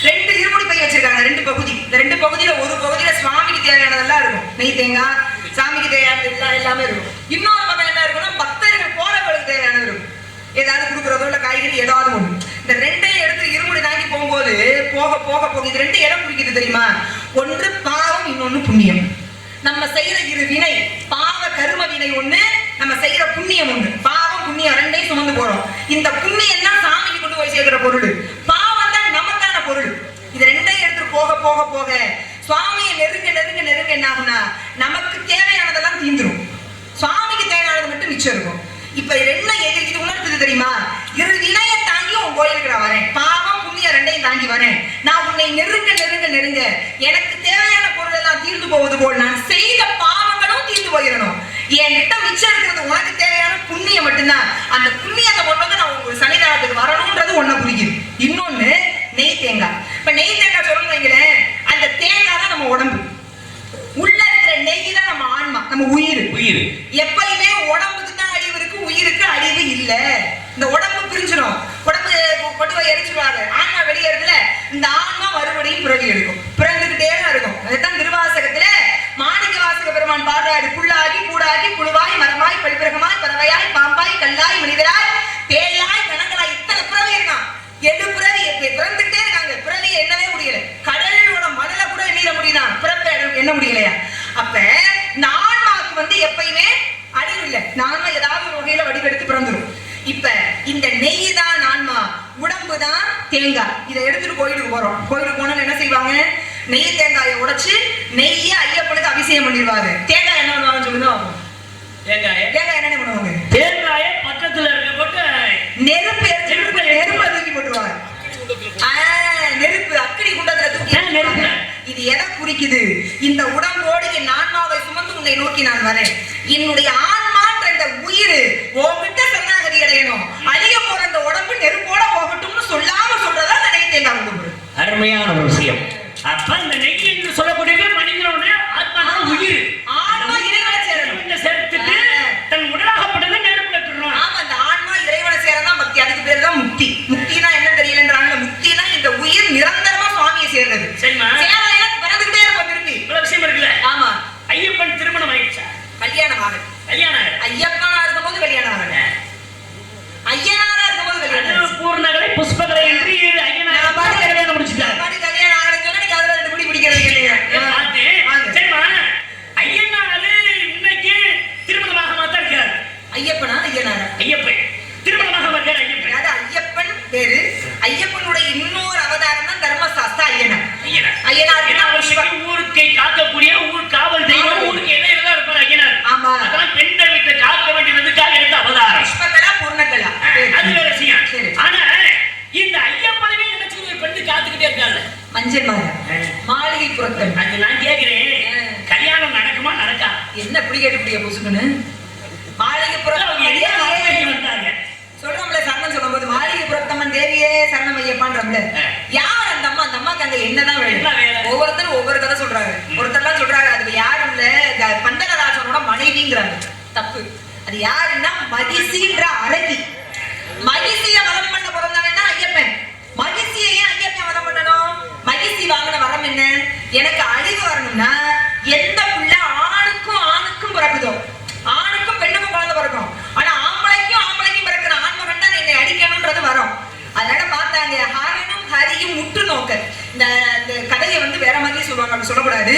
2 இருமுடி பை வச்சிருக்காங்க, 2 பகுதி. இந்த 2 பகுதியில ஒரு பகுதியில சுவாமிக்கு தேவையானதெல்லாம் இருக்கும், நெய் தேங்காய் சாமிக்கு தேவையானது எல்லாமே இருக்கும். இன்னொரு பக்கம் என்ன இருக்குன்னா பக்தர்கள் போறவங்களுக்கு தேவையானது இருக்கும், ஏதாவது கொடுக்குறதோ இல்ல காய்கறி ஏதாவது ஒண்ணு. இந்த 2ஐயும் எடுத்து இருமுடி தாங்கி போகும்போது போக போக போக இது 2 இடம் குறிக்குது தெரியுமா? ஒன்று பாவம், இன்னொன்னு புண்ணியம். நம்ம செய்யற இரு வினை, பாவ கரும வினை ஒண்ணு, நம்ம செய்யற புண்ணியம் ஒண்ணு. பாவம் புண்ணியம் 2ஐயும் சுமந்து போறோம். இந்த புண்ணியம் தான் சாமிக்கு கொண்டு போய் சேர்க்கிற பொருள், பாவம் தான் நமக்கான பொருள். இது 2ஐயும் எடுத்து போக போக போக சுவாமியை நெருங்க நெருங்க நெருங்க என்ன ஆகும்னா நமக்கு தேவையானதெல்லாம் தீந்துரும், சுவாமிக்கு தேவையானது மட்டும் மிச்சம் இருக்கும். இப்ப என்ன இது உணர்த்துது தெரியுமா? இரு வினையை தாங்கி உன் கோயிலுக்கு நான் வரேன், பாவம் புண்ணியம் 2ஐயும் தாங்கி வரேன். நான் உன்னை நெருங்க நெருங்க நெருங்க எனக்கு தேவையான பொருள் எல்லாம் தீர்ந்து போவது போல் நான் செய்த பாவங்களும் தீர்ந்து போயிடணும். என்கிட்ட மிச்சம் இருக்கிறது உனக்கு தேவையான புண்ணியம் மட்டும்தான். அந்த புண்ணியத்தை கொண்டு வந்து நான் உங்க சன்னிதானத்துக்கு வரணும்ன்றது ஒன்ன புரியுது. இன்னொன்னு நெய் தேங்காய். இப்ப நெய் தேங்காய் சொல்லணும் வைங்களேன், அந்த தேங்காய் தான் நம்ம உடம்பு, உள்ள இருக்கிற நெய் தான் நம்ம ஆன்மா, நம்ம உயிர். எப்பயுமே உடம்புக்கு தான் அழிவு இருக்கு, உயிருக்கு அழிவு இல்ல. இந்த உடம்பு பிரிஞ்சிடும், உடம்பு கொண்டு எரிச்சுருவாங்க, ஆன்மா வெளியேறதுல இந்த ஆன்மா மறுபடியும் பிறவி எடுக்கும், பிறந்துகிட்டே தான் இருக்கும். அதுதான் திருவாசகத்துல மாணிக்க வாசக பெருமான் பாடுறாரு, புல்லாகி பூடாகி புழுவாய் மரமாய் பல்பிரகமாய் பறவையாய் பாம்பாய் கல்லாய் மனிதராய் பேயாய் கணங்களாய் இத்தனை பிறவி இருக்கான். 7 பிறவி பிறந்துட்டே இருக்காங்க, பிறவியை எண்ணவே முடியல. கடலோட மணல கூட எண்ணிட முடியுதான், பிறப்ப என்ன முடியலையா? அப்ப இந்த ஆன்மாவுக்கு வந்து எப்பயுமே அழிவு இல்லை, நான்மா ஏதாவது ஒரு வகையில வடிவெடுத்து பிறந்துரும். இப்ப இந்த நெய் தான் ஆன்மா, உடம்பு தான் தேங்காய். இதை எடுத்துட்டு கோயிலுக்கு போறோம். கோயிலுக்கு போனா என்ன செய்வாங்க? நெய் தேங்காயை உடைச்சு நெய்ய ஐயப்பனுக்கு அபிஷேகம் பண்ணிடுவாங்க. தேங்காய் என்ன பண்ணுவாங்கன்னு சொல்லுங்க. தேங்காய் என்ன பண்ணுவாங்க? தேங்காயை பக்கத்துல இருக்க போட்டு நெருப்பு தூக்கி போட்டுருவாங்க. நெருப்பு அக்கினி குண்டத்துல தூக்கி நெருப்பு. இது எதை குறிக்குது? இந்த உடம்போடு என் ஆன்மாவை சுமந்து உன்னை நோக்கி நான் வரேன். என்னுடைய ஆன்மான்ற இந்த உயிர் உன்கிட்ட சரணாகதி அடையணும். அழிய போற இந்த உடம்பு நெருப்போட போகட்டும்னு சொல்லாம சொல்றதா நெய் தேங்காய் உடம்பு. அருமையான ஒரு விஷயம். அப்ப இந்த நெய் என்று சொல்லக்கூடியது மனிதனுடைய ஆத்மா உயிர். ஆன்மா இறைவனை சேரணும், சேர்த்துட்டு தன் உடலாகப்பட்டதை நெருப்புல விட்டுறோம். ஆமா, அந்த ஆன்மா இறைவனை சேரதான் பக்தி. அதுக்கு பேர் தான் முக்தி. முக்தினா என்ன தெரியலன்றாங்க. முக்தினா இந்த உயிர் நிரந்தரமா சுவாமியை சேர்றது. சரிமா, பிறந்துகிட்டே இருக்கும் திரும்பி. இவ்வளவு விஷயம் இருக்குல்ல. ஆமா, ஐயப்பன் திருமணம் ஆயிடுச்சா? கல்யாணம் ஆகல. ஐயப்பனா இருக்கும்போது கல்யாணம் ஆகல, ஐயனாரா இருக்கும்போது கல்யாணம். பூர்ணகலை புஷ்பகலை என்று ஐயனாரா பாட்டு கல்யாணம் முடிச்சிட்டாங்க. பாட்டு கல்யாணம் ஆகலன்னு சொன்னா நீங்க அதுல 2 குடி பிடிக்கிறது இல்லையா? சரிமா, ஐயனாரு இன்னைக்கு திருமணமாக மாத்தா இருக்காரு. ஐயப்பனா ஐயனாரா? ஐயப்பன் திருமணமாக இருக்காரு. ஐயப்பன் அதாவது ஐயப்பன் பேரு. ஐயப்பனுடைய இன்னொரு அவதாரம் தான் தர்மசாஸ்தா ஐயனார். ஐயனார் ஊருக்கு காக்கக்கூடிய ஊர் காவல் தெய்வம், ஊருக்கு இடையில இருப்பார் ஐயனார். ஆமா, அதான் பெண்கள் வீட்டை காக்க வேண்டியதுக்காக எடுத்த அவதாரம். புஷ்பகலா பூர்ணகலா அது வேற விஷயம். ஆனா இந்த ஐயப்பனவே நினைச்சு ஒரு பெண்ணு காத்துக்கிட்டே இருக்காங்க. மஞ்சள் மாளிகை புறத்தன். அது நான் கேட்கிறேன், கல்யாணம் நடக்குமா நடக்கா? என்ன இப்படி கேட்டு புசுக்குன்னு மாளிகை புறத்தன் வந்தாங்க சொல்றோம்ல. சரணம் சொல்லும்போது மாளிகை புறத்தம்மன் தேவியே சரணம் ஐயப்பான்றோம்ல. யார் அந்த அம்மா? அந்த அம்மாக்கு அங்க என்னதான் வேணும்? ஒவ்வொருத்தரும் ஒவ்வொரு கதை சொல்றாங்க. ஒருத்தர்லாம் சொல்றாங்க அது யாரும் இல்ல, பந்தகராஜனோட மனைவிங்கிறாங்க. தப்பு. அது யாருன்னா மகிழ்ச்சின்ற அழகி. மகிழ்ச்சிய வரம் பண்ண பிறந்தவன்னா ஐயப்பன். மகிழ்ச்சியை ஏன் ஐயப்பன் வரம் பண்ணணும்? மகிழ்ச்சி வாங்கின வரம் என்ன? எனக்கு அழிவு வரணும்னா எந்த புள்ள ஆணுக்கும் பிறக்குதோ, ஆணுக்கும் பெண்ணுக்கும் குழந்தை பிறக்கும். ஆனா ஆம்பளைக்கும் பிறக்கிற ஆண்மகன் தான் என்னை அடிக்கணும்ன்றது வரும். அதனால பார்த்தாங்க ஹரனும் ஹரியும் முற்று நோக்க. இந்த வேற மாதிரி சொல்லுவாங்க, அப்படி சொல்லக்கூடாது.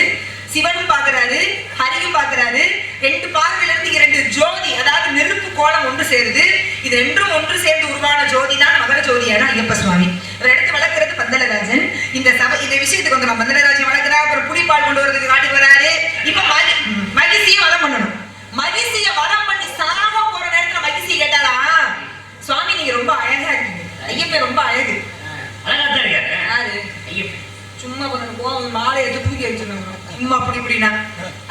சிவனும் பாக்குறாரு, ஹரியும் பாக்குறாரு. 2 பார்வையில இருந்து 2 ஜோதி, அதாவது நெருப்பு கோலம் ஒன்று சேருது. இது ரெண்டும் ஒன்று சேர்ந்து உருவான ஜோதி தான் மகர ஜோதியான ஐயப்ப சுவாமி. இவர் எடுத்து வளர்க்கிறது பந்தலராஜன். இந்த விஷயத்துக்கு வந்து நம்ம பந்தலராஜன் வளர்க்கிறா, அப்புறம் புலிப்பால் கொண்டு வரதுக்கு காட்டி வராரு. இப்ப மகிழ்ச்சியும் வதம் பண்ணணும். மகிழ்ச்சிய வதம் பண்ணி சாம போற நேரத்துல மகிழ்ச்சி கேட்டாளா, சுவாமி நீங்க ரொம்ப அழகா இருக்கீங்க, ஐயப்பன் ரொம்ப அழகு. அழகாத்தான் இருக்காரு யாரு? ஐயப்பன். சும்மா கொஞ்சம் மாலை எடுத்து தூக்கி வச்சிருக்காங்க. சும்மா அப்படி இப்படின்னா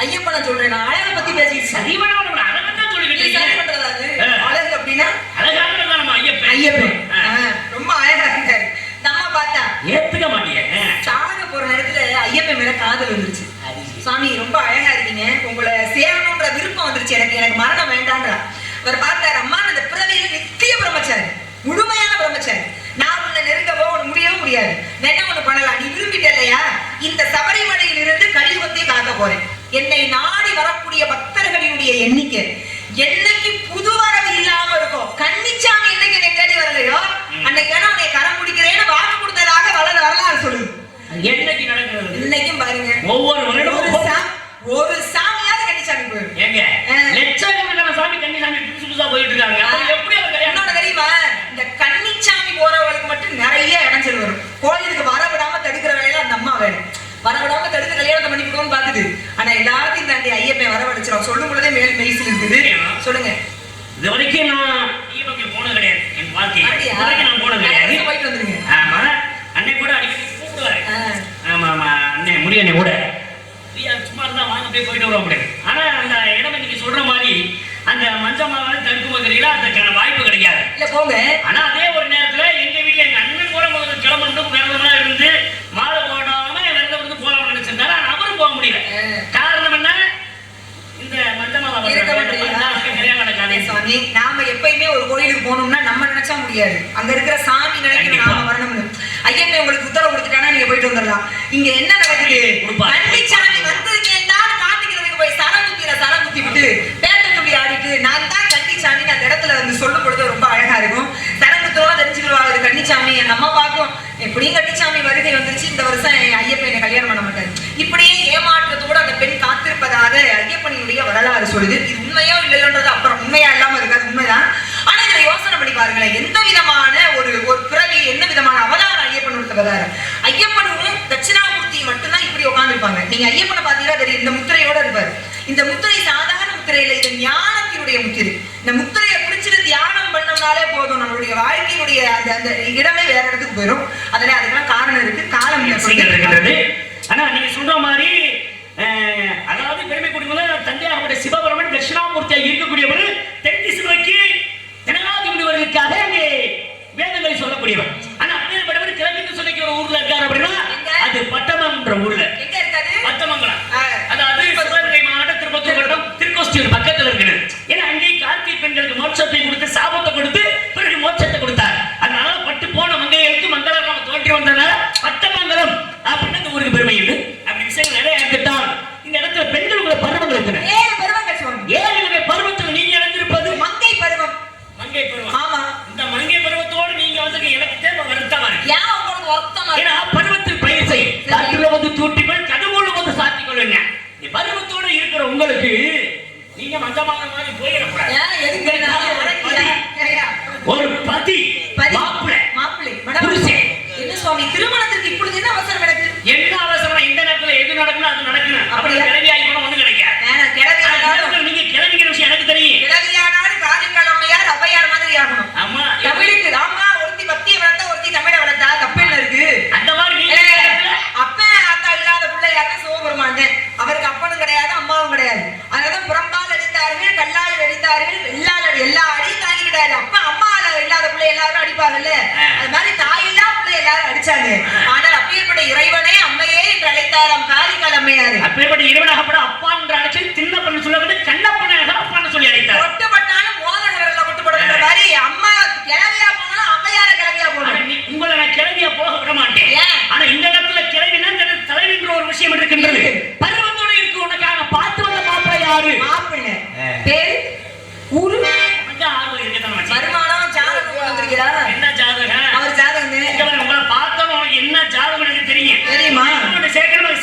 ஐயப்பனை சொல்றேன், நான் அழகை பத்தி பேசிட்டு சரிவனா அழகத்தான் சொல்லிக்கிட்டு சரி பண்றதா அது? அழகு அப்படின்னா அழகாக நம்ம ஐயப்பன். ஐயப்பன் ரொம்ப அழகா இருக்காரு. நம்ம பார்த்தா ஏத்துக்க மாட்டிய சாக போற நேரத்துல ஐயப்பன் மேல காதல் வந்துருச்சு. சாமி ரொம்ப அழகா இருக்கீங்க, உங்களை சேரணும்ன்ற விருப்பம் வந்துருச்சு, எனக்கு மரணம் வேண்டான்றா. அவர் பார்த்தாரு, அம்மா அந்த பிறவியில நித்திய பிரம்மச்சாரி, முழுமையான பிரம்மச்சாரி, நான் உன்னை நெருங்கவோ உனக்கு முடியவும் முடியாது. என்ன ஒண்ணு பண்ணலாம், நீ விரும்பிட்ட இல்லையா, இந்த சபரிமலையில் இருந்து கலியுகத்தை காக்க போறேன். என்னை நாடி வரக்கூடிய பக்தர்களினுடைய எண்ணிக்கை என்னைக்கு புது வரவு இல்லாம இருக்கும். கன்னிச்சாமி என்னைக்கு என்னை தேடி வரலையோ அன்னைக்கு உன்னை கரம் பிடிக்கிறேன்னு வாக்கு கொடுத்ததாக வரலாறு சொல்லுது. என்னைக்கு நடக்கிறது? இன்னைக்கும் பாருங்க, ஒவ்வொரு வருடமும் ஒரு சாமியாவது கன்னிச்சாமி போயிடும். ஏங்க லட்சக்கணக்கான சாமி கன்னிசாமி புதுசா போயிட்டு இருக்காங்க. எப்படி அவர் கல்யாணம் தெரியுமா? இந்த கன்னிச்சாமி போறவங்களுக்கு மட்டும் நிறைய இடைஞ்சல் வரும். கோயிலுக்கு வரவிடாம தடுக்கிற வேலையில அந்த அம்மா வேணும், வரவிடாம தடுக்க கல்யாணத்தை பண்ணிக்கணும்னு பாக்குது. ஆனா எல்லாத்தையும் தாண்டி ஐயப்பன் வரவழைச்சிடும். சொல்லும் பொழுதே மேல் மெய்சில் இருக்குது. சொல்லுங்க. இது வரைக்கும் நான் ஈவங்க போனது கிடையாது, என் வாழ்க்கையில நான் போனது கிடையாது. போயிட்டு வந்துருங்க. ஆமா, அன்னை கூட அடிக்கடி கூப்பிடுவாரு. ஆமா ஆமா, அண்ணே முருகனை கூட சும்மா இருந்தா வாங்க போயிட்டு வர முடியாது. ஆனா அந்த இடம் நீங்க சொல்ற மாதிரி அந்த மஞ்சமாவை தடுக்கும் தெரியல, அதுக்கான வாய்ப்பு கிடைக்காது. இல்ல போங்க. ஆனா அதே ஒரு நேரத்துல எங்க வீட்டுல எங்க அண்ணன் கூட முதல்ல கிளம்பணும் விரதமா இருந்து மாலை போடாம விரதம் இருந்து போலாம்னு நினைச்சிருந்தாரு. ஆனா அவரும் போக முடியல. காரணம் என்ன? இந்த மஞ்சமாவை கல்யாணம் நடக்காது. சாமி நாம எப்பயுமே ஒரு கோயிலுக்கு போகணும்னா நம்ம நினைச்சா முடியாது, அங்க இருக்கிற சாமி நினைக்கணும் நாம வரணும்னு. ஐயப்பன் உங்களுக்கு உத்தரவு கொடுத்துட்டானா நீங்க போயிட்டு வந்துடலாம். இங்க என்ன நடக்குது? கன்னிச்சாமி வந்திருக்கேன்டா காட்டிக்கிறதுக்கு போய் சரம் குத்தி விட்டு பேட்டை துள்ளி ஆடிட்டு நான் தான் கன்னிச்சாமி அந்த இடத்துல வந்து சொல்லும் பொழுது ரொம்ப அழகா இருக்கும். சரங்குத்தோட தெரிஞ்சுக்கிடுவாங்க கன்னிச்சாமி. நம்ம பார்க்கும் எப்படியும் கன்னிச்சாமி வருகை வந்துருச்சு, இந்த வருஷம் ஐயப்பன் என்ன கல்யாணம் பண்ண மாட்டாரு. இப்படியே ஏமாற்றத்தோடு அந்த பெண் காத்திருப்பதாக ஐயப்பனினுடைய வரலாறு சொல்லுது. இது உண்மையோ இல்லையோன்றது அப்புறம், உண்மையா இல்லாம இருக்காது, உண்மைதான். ஆனா இதை யோசனை பண்ணி பாருங்களேன், எந்த விதமான ஒரு பிறவி, என்ன விதமான அவதாரம் ஐயப்பன் அவதாரம். ஐயப்பனும் தட்சிணாமூர்த்தி மட்டும்தான் இப்படி உட்கார்ந்துருப்பாங்க. நீங்க ஐயப்பனை பாத்தீங்கன்னா தெரியும், இந்த முத்திரையோட இருப்பாரு. இந்த முத்திரை சாதாரண முத்திரையில, இது ஞானத்தினுடைய முத்திரை. இந்த முத்திரையை பிடிச்சிட்டு தியானம் பண்ணோம்னாலே போதும், நம்மளுடைய வாழ்க்கையினுடைய அந்த அந்த இடமே வேற இடத்துக்கு போயிடும். அதுக்கெல்லாம் காரணம் இருக்கு, காலம் இருக்கின்றது. ஆனா நீங்க சொல்ற மாதிரி அதாவது பெருமை கூடிய தந்தையாகப்பட்ட சிவபெருமன் தட்சிணாமூர்த்தியா இருக்கக்கூடியவர், தென் திசைக்கு தெனாதிபதிவர்களுக்காக அங்கே வேதங்களை சொல்லக்கூடியவர். ஆனா அப்பேற்பட்டவர் கிழக்கு சொல்லிக்க ஒரு ஊர்ல இருக்காரு அப்படின்னா அது பட்டமன்ற ஊர்ல. எங்க இருக்காது? பட்டமங்கலம். அதாவது சிவகங்கை மாவட்டம் திருப்பத்தூர் வட்டம் திருக்கோஷ்டியூர் பக்கத்துல இருக்குது. ஏன்னா அங்கே கார்த்திகை பெண்களுக்கு மோட்சத்தை கொடுத்து சாபத்தை கொடுத்து பிறகு மோட்சத்தை கொடுத்தார். அதனால பட்டு போன மங்கைகளுக்கு மங்களம் நாம தோன்றி வந்ததுனால பட்டமங்கலம் அப்படின்னு அந்த ஊருக்கு பெருமை உண்டு. அப்படி விஷயங்கள் நிறைய எடுத்துட்டால் இந்த இடத்துல பெண்களுக்குள்ள பருவங்கள் எத்தனை? 7 பருவங்கள் சொல்லுங்க. 7 பருவத்தில் நீங்க இழந்திருப்பது மங்கை பருவம். மங்கை பருவம். ஆமா, இந்த மங்கை பருவத்தோடு நீங்க வந்து எனக்கு தேவை வருத்தமா இருக்கு. ஏன் உங்களுக்கு வருத்தமா இருக்கு? ஏன்னா பருவத்தில் பயிர் செய், காட்டுல வந்து தூட்டிகள் கடுவுல வந்து சாத்திக்கொள்ளுங்க. இந்த பருவத்தோடு இருக்கிற உங்களுக்கு நீங்க மந்தமான மாதிரி போயிடக்கூடாது. ஒரு பதி மாப்பிள்ளை புருஷன். என்ன சுவாமி திருமணத்திற்கு இப்பொழுது என்ன அவசரம் எனக்கு? என்ன அவசரம்? இந்த நேரத்துல எது நடக்கணும் அது நடக்கணும். அப்படி கிளவி ஆகிக்கணும் ஒண்ணு கிடைக்காது. நீங்க கிளவிக்கிற விஷயம் எனக்கு தெரியும். கிளவியானாலும் காரைக்கால் அம்மையார் ஔவையார் மாதிரி ஆகணும். ஆமா, தமிழுக்கு ஆமா, ஒருத்தி பக்தியை வளர்த்தா ஒருத்தி தமிழை வளர்த்தா தப்பேன்னு இருக்கு. அந்த மாதிரி அப்பன் ஆத்தா இல்லாத பிள்ளையாரு சிவபெருமான். அவருக்கு அப்பனும் கிடையாது அம்மாவும் கிடையாது. அதனாலதான் புறம்பால் அடித்தார்கள், கல்லால் அடித்தார்கள், வெள்ளால் எல்லா அடியும் தாங்கிக்கிட்டாரு. அப்பா அம்மால இல்லாத பிள்ளை எல்லாரும் அடிப்பாங்கல்ல, அது மாதிரி தாய் இல்லா பிள்ளை எல்லாரும் அடிச்சாங்க. ஆனால் அப்பேற்பட்ட இறைவனே அம்மையே என்று அழைத்தாராம் காரைக்கால் அம்மையாரு. அப்பேற்பட்ட இறைவனாகப்பட அப்பா என்று அழைச்சு சின்னப்பன்னு சொல்லப்பட்டு கண்ணப்பனாக அப்பான்னு சொல்லி அழைத்தார். ஒட்டுப்பட்டாலும் மோதகவரல்ல ஒட்டுப்படுற மாதிரி அம்மா கிளவியா போனாலும் அம்மையார கிளவியா போகணும். உங்களை நான் கிளவியா போக விட மாட்டேன். ஆனா இந்த இடத்துல கிளவினா தலைவின்ற ஒரு விஷயம் இருக்கின்றது. பருவத்தோடு இருக்கு உனக்காக பார்த்து வந்த மாப்பிள்ளை யாரு? மாப்பிள்ளை பேரு ஊரு ஆர்வம் இருக்கதான் வருமானம் ஜாதகம் வந்திருக்கிறா. என்ன ஜாதகம்? அவர் ஜாதகம் உங்களை பார்த்தோம், என்ன ஜாதகம் எனக்கு தெரியும். தெரியுமா? சேர்க்கணும்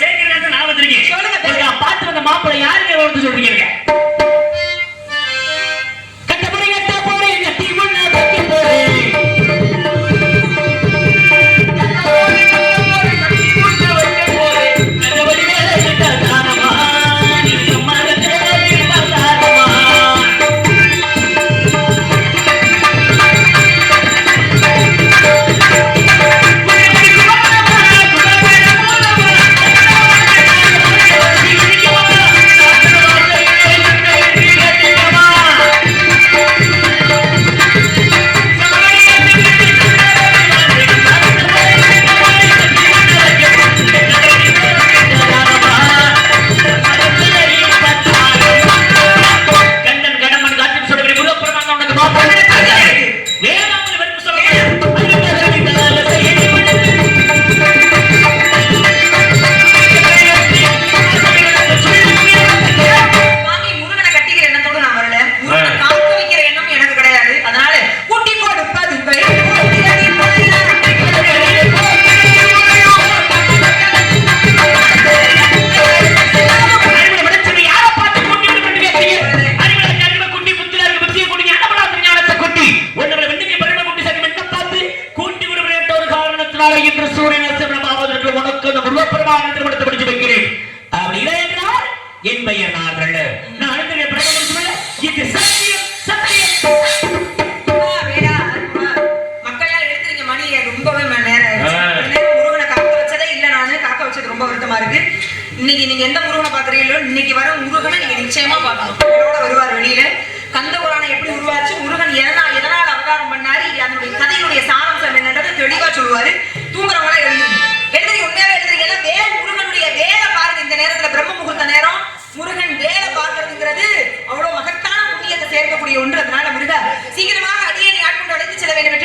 எந்த முருகனை பாக்குறீங்களோ இன்னைக்கு வர முருகனை நீங்க நிச்சயமா பார்க்கணும். இதோட வருவார் வெளியில. கந்த புராணம் எப்படி உருவாச்சு, முருகன் எதனால் அவதாரம் பண்ணாரு, அதனுடைய கதையினுடைய சாராம்சம் என்னன்றதை தெளிவா சொல்லுவாரு. தூங்குறவங்கள எழுதுறீங்க உண்மையாவே எழுதுறீங்க. முருகனுடைய வேலை பாருங்க. இந்த நேரத்துல பிரம்ம முகூர்த்த நேரம், முருகன் வேலை பார்க்கறதுங்கிறது அவ்வளவு மகத்தான புண்ணியத்தை சேர்க்கக்கூடிய ஒன்று. அதனால முருகா சீக்கிரமாக அடியேனை ஆட்கொண்டு அழைத்து செல்ல வேண்டும்.